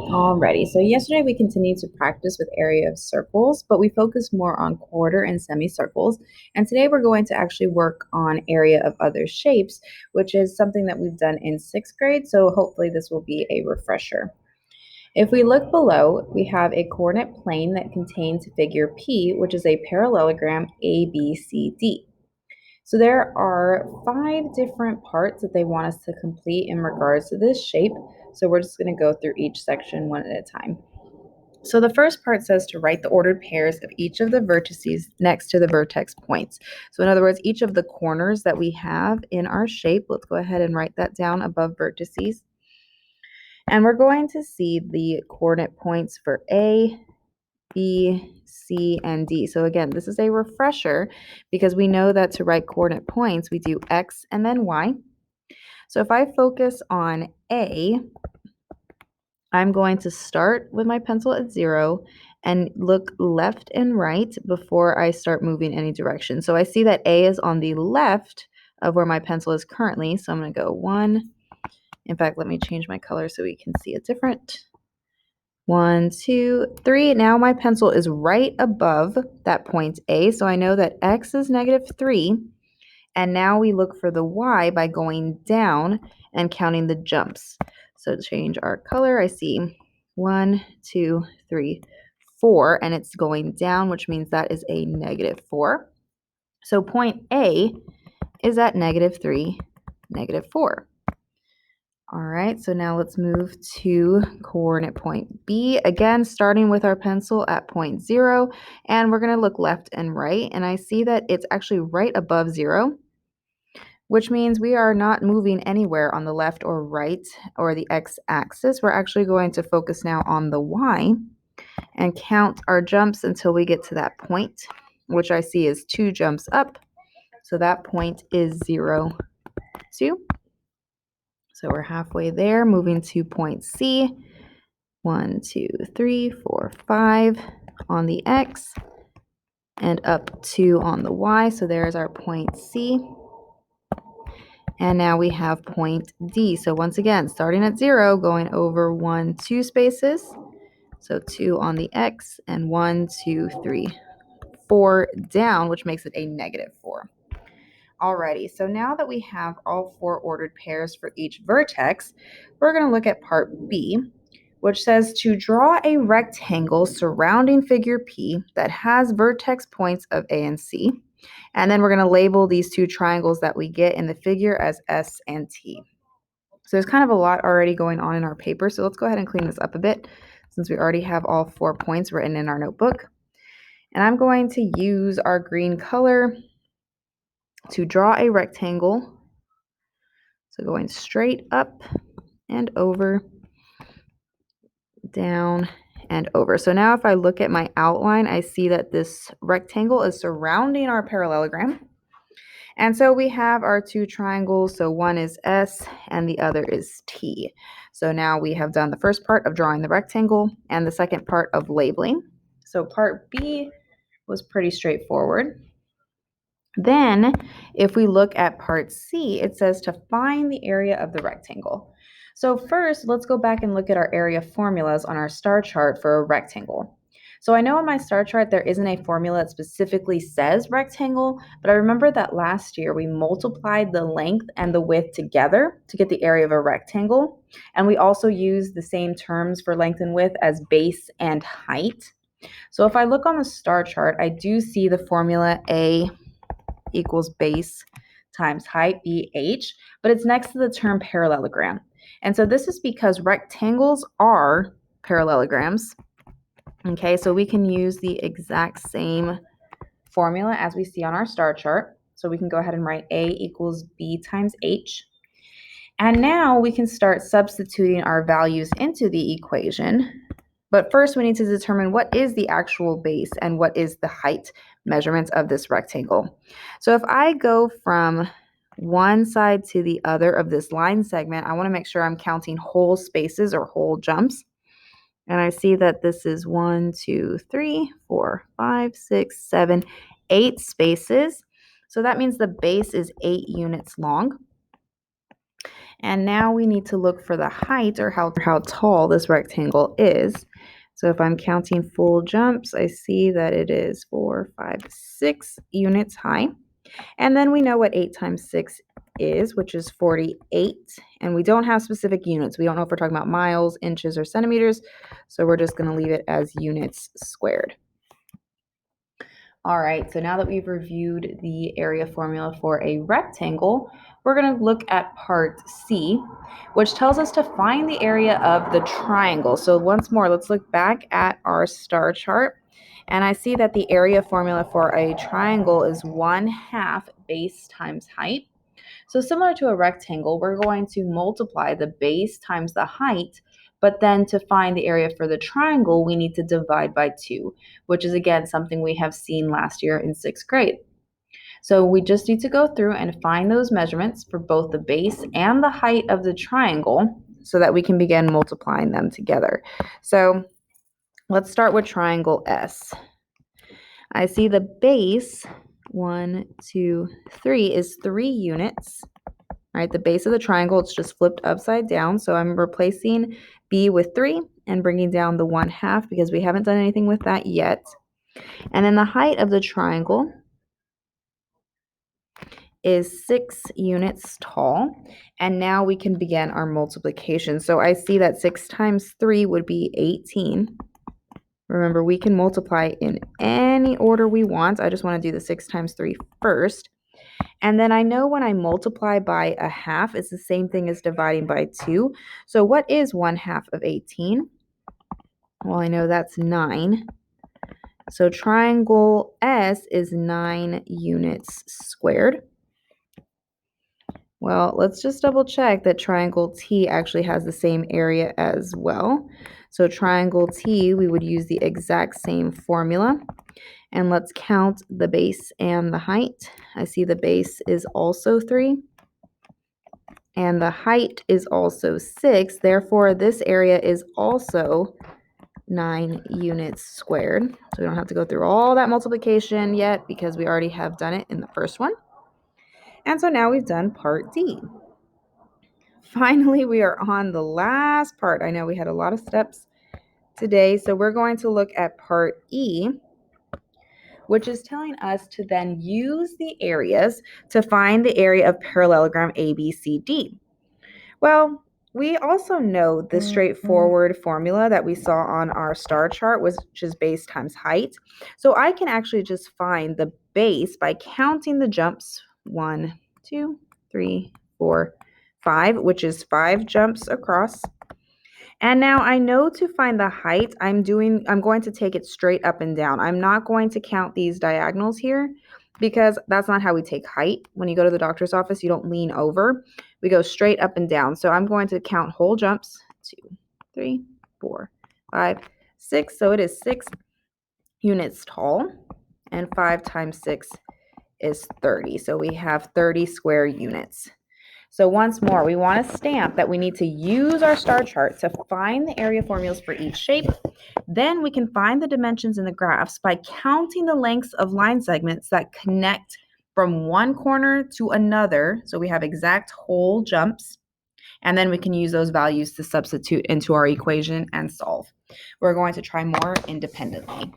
Alrighty, so yesterday we continued to practice with area of circles, but we focused more on quarter and semicircles. And today we're going to actually work on area of other shapes, which is something that we've done in sixth grade. So hopefully this will be a refresher. If we look below, we have a coordinate plane that contains figure P, which is a parallelogram ABCD. So there are 5 different parts that they want us to complete in regards to this shape. So we're just going to go through each section one at a time. So the first part says to write the ordered pairs of each of the vertices next to the vertex points. So in other words, each of the corners that we have in our shape, let's go ahead and write that down above vertices. And we're going to see the coordinate points for A, B, C, and D. So again, this is a refresher because we know that to write coordinate points, we do X and then Y. So if I focus on A, I'm going to start with my pencil at 0 and look left and right before I start moving any direction. So I see that A is on the left of where my pencil is currently. So I'm going to go 1. In fact, let me change my color so we can see it different. 1, 2, 3. Now my pencil is right above that point A, so I know that X is -3. And now we look for the Y by going down and counting the jumps. So to change our color, I see 1, 2, 3, 4, and it's going down, which means that is a -4. So point A is at -3, -4. All right, so now let's move to coordinate point B. Again, starting with our pencil at point 0, and we're going to look left and right, and I see that it's actually right above 0, which means we are not moving anywhere on the left or right or the x-axis. We're actually going to focus now on the y and count our jumps until we get to that point, which I see is 2 jumps up. So that point is 0, 2. So we're halfway there, moving to point C. 1, 2, 3, 4, 5 on the X and up 2 on the Y. So there's our point C. And now we have point D. So once again, starting at 0, going over 1, 2 spaces. So 2 on the X and 1, 2, 3, 4 down, which makes it a -4. Alrighty, so now that we have all 4 ordered pairs for each vertex, we're going to look at part B, which says to draw a rectangle surrounding figure P that has vertex points of A and C. And then we're going to label these 2 triangles that we get in the figure as S and T. So there's kind of a lot already going on in our paper, so let's go ahead and clean this up a bit since we already have all 4 points written in our notebook. And I'm going to use our green color to draw a rectangle. So going straight up and over, down and over. So now if I look at my outline, I see that this rectangle is surrounding our parallelogram. And so we have our 2 triangles. So one is S and the other is T. So now we have done the first part of drawing the rectangle and the second part of labeling. So part B was pretty straightforward. Then, if we look at part C, it says to find the area of the rectangle. So first, let's go back and look at our area formulas on our star chart for a rectangle. So I know on my star chart there isn't a formula that specifically says rectangle, but I remember that last year we multiplied the length and the width together to get the area of a rectangle. And we also use the same terms for length and width as base and height. So if I look on the star chart, I do see the formula A equals base times height, BH, but it's next to the term parallelogram. And so this is because rectangles are parallelograms. Okay, so we can use the exact same formula as we see on our star chart. So we can go ahead and write A equals B times H. And now we can start substituting our values into the equation. But first we need to determine what is the actual base and what is the height measurements of this rectangle. So if I go from one side to the other of this line segment, I want to make sure I'm counting whole spaces or whole jumps. And I see that this is 1, 2, 3, 4, 5, 6, 7, 8 spaces. So that means the base is 8 units long. And now we need to look for the height, or how tall this rectangle is. So if I'm counting full jumps, I see that it is 4, 5, 6 units high. And then we know what 8 times 6 is, which is 48. And we don't have specific units. We don't know if we're talking about miles, inches, or centimeters. So we're just going to leave it as units squared. All right, so now that we've reviewed the area formula for a rectangle, we're going to look at part C, which tells us to find the area of the triangle. So once more, let's look back at our star chart. And I see that the area formula for a triangle is 1/2 base times height. So similar to a rectangle, we're going to multiply the base times the height, but then to find the area for the triangle, we need to divide by 2, which is again something we have seen last year in 6th grade. So we just need to go through and find those measurements for both the base and the height of the triangle so that we can begin multiplying them together. So let's start with triangle S. I see the base, 1, 2, 3, is 3 units. All right, the base of the triangle, it's just flipped upside down. So I'm replacing B with 3 and bringing down the 1/2 because we haven't done anything with that yet. And then the height of the triangle is 6 units tall. And now we can begin our multiplication. So I see that 6 times 3 would be 18. Remember, we can multiply in any order we want. I just want to do the 6 times 3 first. And then I know when I multiply by 1/2, it's the same thing as dividing by 2. So what is 1/2 of 18? Well, I know that's 9. So triangle S is 9 units squared. Well, let's just double check that triangle T actually has the same area as well. So triangle T, we would use the exact same formula. And let's count the base and the height. I see the base is also 3. And the height is also 6. Therefore, this area is also 9 units squared. So we don't have to go through all that multiplication yet because we already have done it in the first one. And so now we've done part D. Finally, we are on the last part. I know we had a lot of steps today, so we're going to look at part E, which is telling us to then use the areas to find the area of parallelogram ABCD. Well, we also know the straightforward formula that we saw on our star chart, which is base times height. So I can actually just find the base by counting the jumps, 1, 2, 3, 4, 5, which is 5 jumps across. And now I know to find the height, I'm going to take it straight up and down. I'm not going to count these diagonals here because that's not how we take height. When you go to the doctor's office, you don't lean over. We go straight up and down. So I'm going to count whole jumps, 2, 3, 4, 5, 6. So it is 6 units tall, and 5 times 6 is 30. So we have 30 square units. So once more, we want to stamp that we need to use our star chart to find the area formulas for each shape. Then we can find the dimensions in the graphs by counting the lengths of line segments that connect from one corner to another. So we have exact whole jumps. And then we can use those values to substitute into our equation and solve. We're going to try more independently.